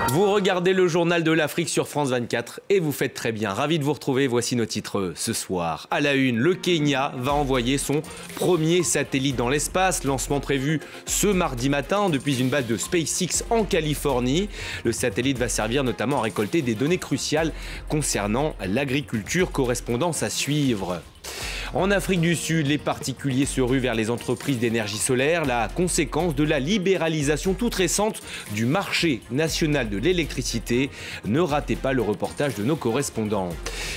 Vous regardez le journal de l'Afrique sur France 24 et vous faites très bien. Ravi de vous retrouver. Voici nos titres ce soir. À la une, le Kenya va envoyer son premier satellite dans l'espace. Lancement prévu ce mardi matin depuis une base de SpaceX en Californie. Le satellite va servir notamment à récolter des données cruciales concernant l'agriculture. Correspondance à suivre. En Afrique du Sud, les particuliers se ruent vers les entreprises d'énergie solaire, la conséquence de la libéralisation toute récente du marché national de l'électricité. Ne ratez pas le reportage de nos correspondants.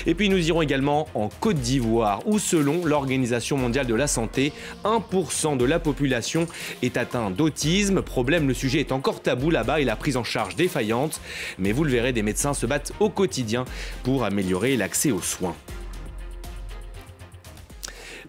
Et puis nous irons également en Côte d'Ivoire, où selon l'Organisation mondiale de la santé, 1% de la population est atteint d'autisme. Problème, le sujet est encore tabou là-bas et la prise en charge défaillante. Mais vous le verrez, des médecins se battent au quotidien pour améliorer l'accès aux soins.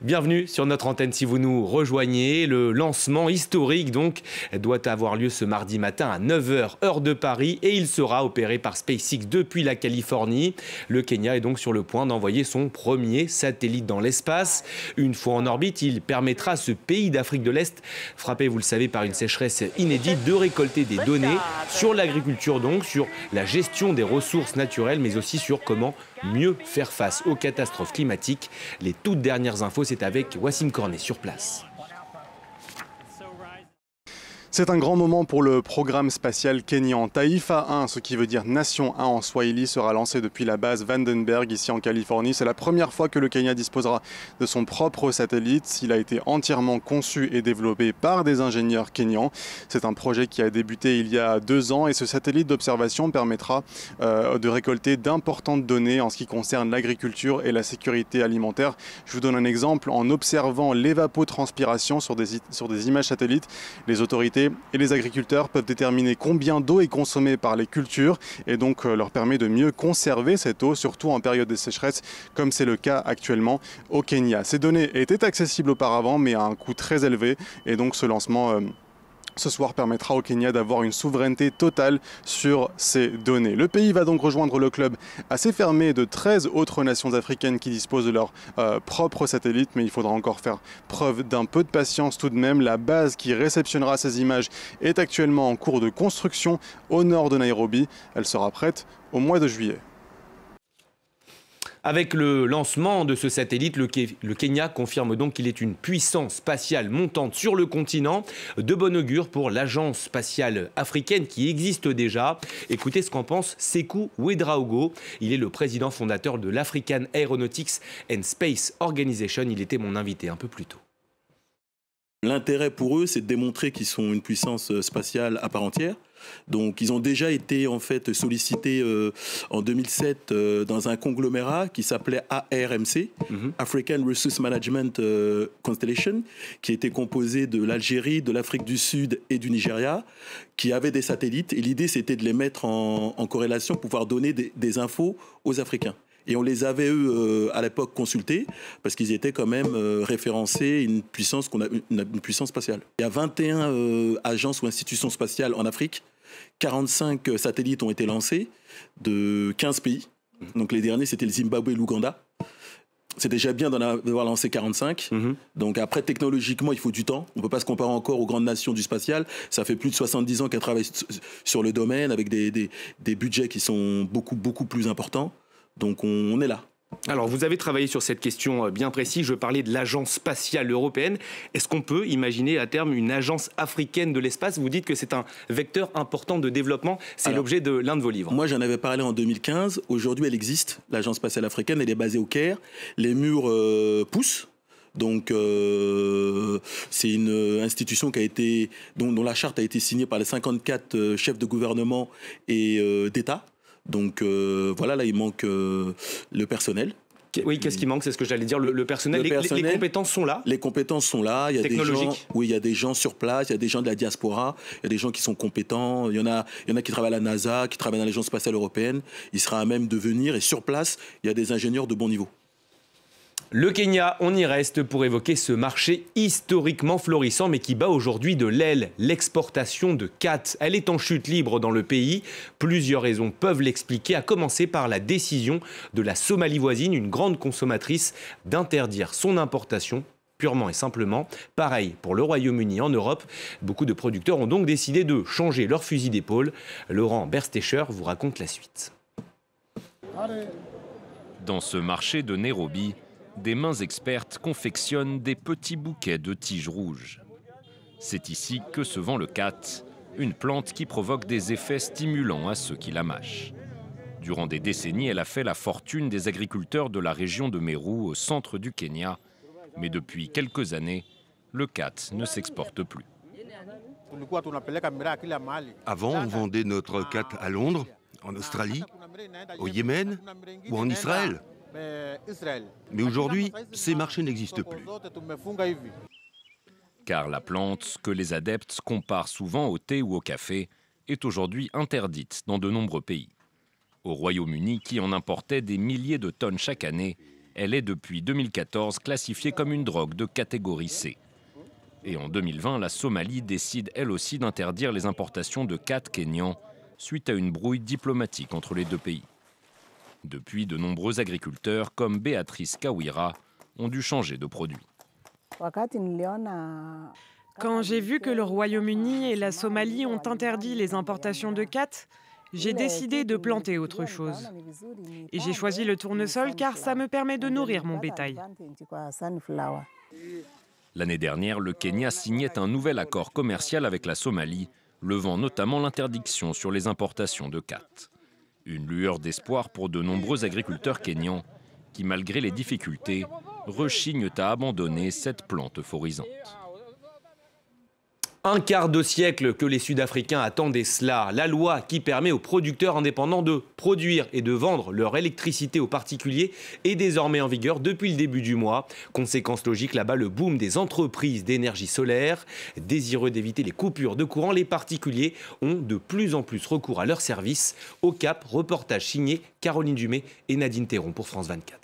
Bienvenue sur notre antenne si vous nous rejoignez. Le lancement historique donc doit avoir lieu ce mardi matin à 9h heure de Paris et il sera opéré par SpaceX depuis la Californie. Le Kenya est donc sur le point d'envoyer son premier satellite dans l'espace. Une fois en orbite, il permettra à ce pays d'Afrique de l'Est, frappé vous le savez par une sécheresse inédite, de récolter des données sur l'agriculture donc, sur la gestion des ressources naturelles mais aussi sur comment mieux faire face aux catastrophes climatiques. Les toutes dernières infos, c'est avec Wassim Cornet sur place. C'est un grand moment pour le programme spatial kényan. Taifa 1, ce qui veut dire Nation 1 en Swahili, sera lancé depuis la base Vandenberg ici en Californie. C'est la première fois que le Kenya disposera de son propre satellite. Il a été entièrement conçu et développé par des ingénieurs kenyans. C'est un projet qui a débuté il y a 2 ans et ce satellite d'observation permettra de récolter d'importantes données en ce qui concerne l'agriculture et la sécurité alimentaire. Je vous donne un exemple. En observant l'évapotranspiration sur des images satellites, les autorités et les agriculteurs peuvent déterminer combien d'eau est consommée par les cultures et donc leur permet de mieux conserver cette eau, surtout en période de sécheresse, comme c'est le cas actuellement au Kenya. Ces données étaient accessibles auparavant, mais à un coût très élevé et donc ce lancement ce soir permettra au Kenya d'avoir une souveraineté totale sur ces données. Le pays va donc rejoindre le club assez fermé de 13 autres nations africaines qui disposent de leur propre satellite, mais il faudra encore faire preuve d'un peu de patience tout de même. La base qui réceptionnera ces images est actuellement en cours de construction au nord de Nairobi. Elle sera prête au mois de juillet. Avec le lancement de ce satellite, le Kenya confirme donc qu'il est une puissance spatiale montante sur le continent. De bon augure pour l'agence spatiale africaine qui existe déjà. Écoutez ce qu'en pense Sekou Ouedraogo. Il est le président fondateur de l'African Aeronautics and Space Organization. Il était mon invité un peu plus tôt. L'intérêt pour eux, c'est de démontrer qu'ils sont une puissance spatiale à part entière. Donc, ils ont déjà été en fait sollicités en 2007 dans un conglomérat qui s'appelait ARMC, African Resource Management Constellation, qui était composé de l'Algérie, de l'Afrique du Sud et du Nigeria, qui avaient des satellites. Et l'idée, c'était de les mettre en corrélation pour pouvoir donner des infos aux Africains. Et on les avait, eux, à l'époque, consultés, parce qu'ils étaient quand même référencés une puissance spatiale. Il y a 21 agences ou institutions spatiales en Afrique. 45 satellites ont été lancés de 15 pays. Donc les derniers, c'était le Zimbabwe et l'Ouganda. C'est déjà bien d'en avoir lancé 45. Donc après, technologiquement, il faut du temps. On ne peut pas se comparer encore aux grandes nations du spatial. Ça fait plus de 70 ans qu'elles travaillent sur le domaine, avec des budgets qui sont beaucoup, beaucoup plus importants. Donc on est là. Alors vous avez travaillé sur cette question bien précise, je parlais de l'agence spatiale européenne. Est-ce qu'on peut imaginer à terme une agence africaine de l'espace? Vous dites que c'est un vecteur important de développement, c'est l'objet de l'un de vos livres. Moi j'en avais parlé en 2015, aujourd'hui elle existe, l'agence spatiale africaine, elle est basée au Caire, les murs poussent. Donc c'est une institution qui a été, dont la charte a été signée par les 54 chefs de gouvernement et d'État. Donc voilà, là il manque le personnel. Oui, qu'est-ce qui manque? C'est ce que j'allais dire, le personnel. Les compétences sont là. Les compétences sont là. Il y a des gens, oui, il y a des gens sur place, il y a des gens de la diaspora, il y a des gens qui sont compétents. Il y en a qui travaillent à la NASA, qui travaillent dans l'Agence spatiale européenne. Il sera à même de venir et sur place, il y a des ingénieurs de bon niveau. Le Kenya, on y reste pour évoquer ce marché historiquement florissant mais qui bat aujourd'hui de l'aile. L'exportation de khat, elle est en chute libre dans le pays. Plusieurs raisons peuvent l'expliquer, à commencer par la décision de la Somalie voisine, une grande consommatrice, d'interdire son importation purement et simplement. Pareil pour le Royaume-Uni en Europe. Beaucoup de producteurs ont donc décidé de changer leur fusil d'épaule. Laurent Berstecher vous raconte la suite. Dans ce marché de Nairobi, des mains expertes confectionnent des petits bouquets de tiges rouges. C'est ici que se vend le khat, une plante qui provoque des effets stimulants à ceux qui la mâchent. Durant des décennies, elle a fait la fortune des agriculteurs de la région de Meru, au centre du Kenya. Mais depuis quelques années, le khat ne s'exporte plus. Avant, on vendait notre khat à Londres, en Australie, au Yémen ou en Israël. Mais aujourd'hui, ces marchés n'existent plus. Car la plante, que les adeptes comparent souvent au thé ou au café, est aujourd'hui interdite dans de nombreux pays. Au Royaume-Uni, qui en importait des milliers de tonnes chaque année, elle est depuis 2014 classifiée comme une drogue de catégorie C. Et en 2020, la Somalie décide elle aussi d'interdire les importations de khat kényan suite à une brouille diplomatique entre les deux pays. Depuis, de nombreux agriculteurs, comme Béatrice Kawira, ont dû changer de produit. Quand j'ai vu que le Royaume-Uni et la Somalie ont interdit les importations de khat, j'ai décidé de planter autre chose. Et j'ai choisi le tournesol car ça me permet de nourrir mon bétail. L'année dernière, le Kenya signait un nouvel accord commercial avec la Somalie, levant notamment l'interdiction sur les importations de khat. Une lueur d'espoir pour de nombreux agriculteurs kényans qui, malgré les difficultés, rechignent à abandonner cette plante euphorisante. Un quart de siècle que les Sud-Africains attendaient cela. La loi qui permet aux producteurs indépendants de produire et de vendre leur électricité aux particuliers est désormais en vigueur depuis le début du mois. Conséquence logique là-bas, le boom des entreprises d'énergie solaire. Désireux d'éviter les coupures de courant, les particuliers ont de plus en plus recours à leurs services. Au Cap, reportage signé Caroline Dumais et Nadine Théron pour France 24.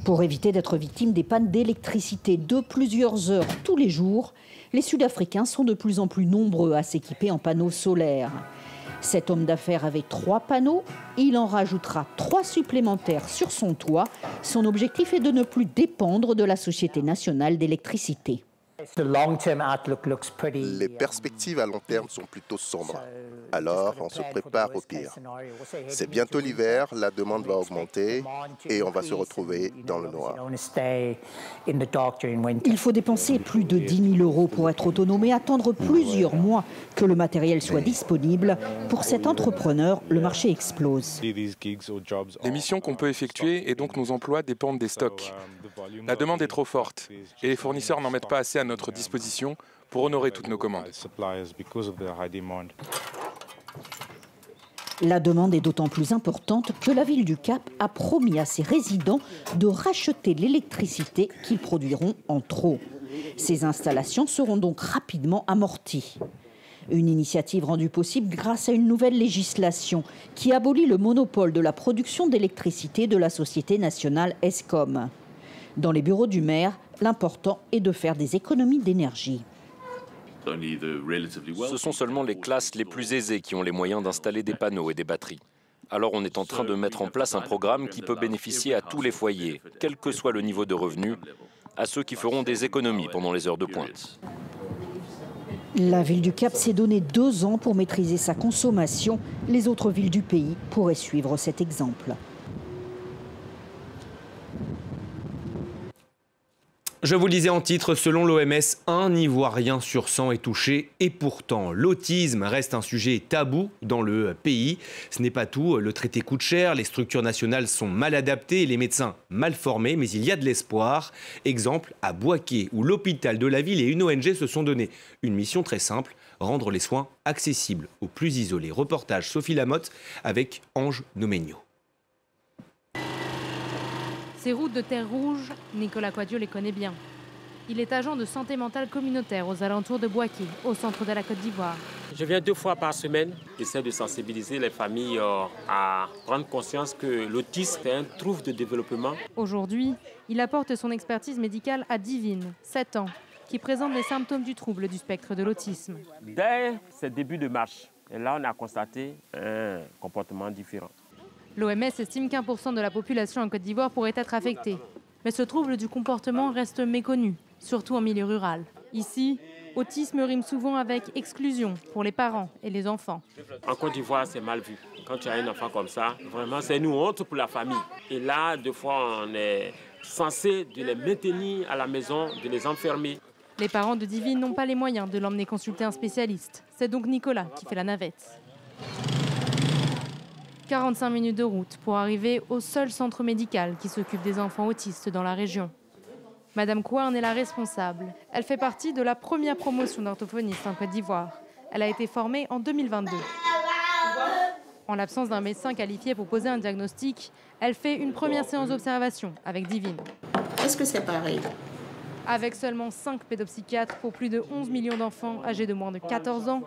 Pour éviter d'être victimes des pannes d'électricité de plusieurs heures tous les jours, les Sud-Africains sont de plus en plus nombreux à s'équiper en panneaux solaires. Cet homme d'affaires avait 3 panneaux, il en rajoutera 3 supplémentaires sur son toit. Son objectif est de ne plus dépendre de la Société nationale d'électricité. Les perspectives à long terme sont plutôt sombres. Alors, on se prépare au pire. C'est bientôt l'hiver, la demande va augmenter et on va se retrouver dans le noir. Il faut dépenser plus de 10 000 € pour être autonome et attendre plusieurs mois que le matériel soit disponible. Pour cet entrepreneur, le marché explose. Les missions qu'on peut effectuer et donc nos emplois dépendent des stocks. La demande est trop forte et les fournisseurs n'en mettent pas assez à notre disposition pour honorer toutes nos commandes. La demande est d'autant plus importante que la ville du Cap a promis à ses résidents de racheter l'électricité qu'ils produiront en trop. Ces installations seront donc rapidement amorties. Une initiative rendue possible grâce à une nouvelle législation qui abolit le monopole de la production d'électricité de la Société nationale Eskom. Dans les bureaux du maire, l'important est de faire des économies d'énergie. Ce sont seulement les classes les plus aisées qui ont les moyens d'installer des panneaux et des batteries. Alors on est en train de mettre en place un programme qui peut bénéficier à tous les foyers, quel que soit le niveau de revenu, à ceux qui feront des économies pendant les heures de pointe. La ville du Cap s'est donné 2 ans pour maîtriser sa consommation. Les autres villes du pays pourraient suivre cet exemple. Je vous le disais en titre, selon l'OMS, 1 Ivoirien sur 100 est touché. Et pourtant, l'autisme reste un sujet tabou dans le pays. Ce n'est pas tout, le traité coûte cher, les structures nationales sont mal adaptées et les médecins mal formés. Mais il y a de l'espoir. Exemple, à Bouaké, où l'hôpital de la ville et une ONG se sont donné une mission très simple, rendre les soins accessibles aux plus isolés. Reportage Sophie Lamotte avec Ange Nomenio. Ces routes de terre rouge, Nicolas Quadio les connaît bien. Il est agent de santé mentale communautaire aux alentours de Bouaké, au centre de la Côte d'Ivoire. Je viens 2 fois par semaine. J'essaie de sensibiliser les familles à prendre conscience que l'autisme est un trouble de développement. Aujourd'hui, il apporte son expertise médicale à Divine, 7 ans, qui présente les symptômes du trouble du spectre de l'autisme. Dès ses débuts de marche, et là on a constaté un comportement différent. L'OMS estime qu'1% de la population en Côte d'Ivoire pourrait être affectée. Mais ce trouble du comportement reste méconnu, surtout en milieu rural. Ici, autisme rime souvent avec exclusion pour les parents et les enfants. En Côte d'Ivoire, c'est mal vu. Quand tu as un enfant comme ça, vraiment, c'est une honte pour la famille. Et là, des fois, on est censé de les maintenir à la maison, de les enfermer. Les parents de Divine n'ont pas les moyens de l'emmener consulter un spécialiste. C'est donc Nicolas qui fait la navette. 45 minutes de route pour arriver au seul centre médical qui s'occupe des enfants autistes dans la région. Madame Kouarn est la responsable. Elle fait partie de la première promotion d'orthophonistes en Côte d'Ivoire. Elle a été formée en 2022. En l'absence d'un médecin qualifié pour poser un diagnostic, elle fait une première séance d'observation avec Divine. Est-ce que c'est pareil? Avec seulement 5 pédopsychiatres pour plus de 11 millions d'enfants âgés de moins de 14 ans,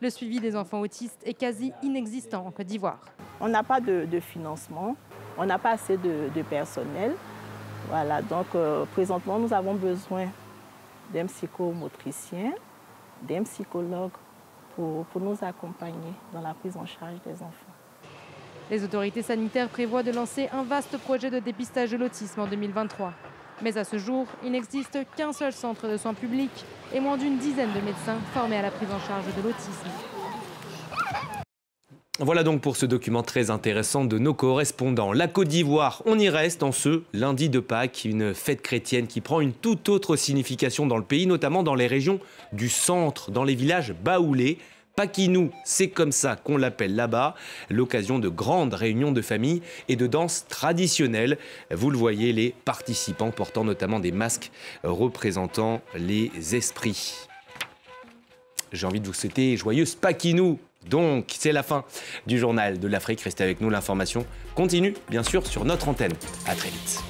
le suivi des enfants autistes est quasi inexistant en Côte d'Ivoire. On n'a pas de financement, on n'a pas assez de personnel. Voilà, donc présentement, nous avons besoin d'un psychomotricien, d'un psychologue pour nous accompagner dans la prise en charge des enfants. Les autorités sanitaires prévoient de lancer un vaste projet de dépistage de l'autisme en 2023. Mais à ce jour, il n'existe qu'un seul centre de soins publics et moins d'une dizaine de médecins formés à la prise en charge de l'autisme. Voilà donc pour ce document très intéressant de nos correspondants. La Côte d'Ivoire, on y reste en ce lundi de Pâques, une fête chrétienne qui prend une toute autre signification dans le pays, notamment dans les régions du centre, dans les villages baoulés. Paquinou, c'est comme ça qu'on l'appelle là-bas, l'occasion de grandes réunions de famille et de danses traditionnelles. Vous le voyez, les participants portant notamment des masques représentant les esprits. J'ai envie de vous souhaiter joyeuse Paquinou. Donc, c'est la fin du journal de l'Afrique. Restez avec nous, l'information continue, bien sûr, sur notre antenne. À très vite.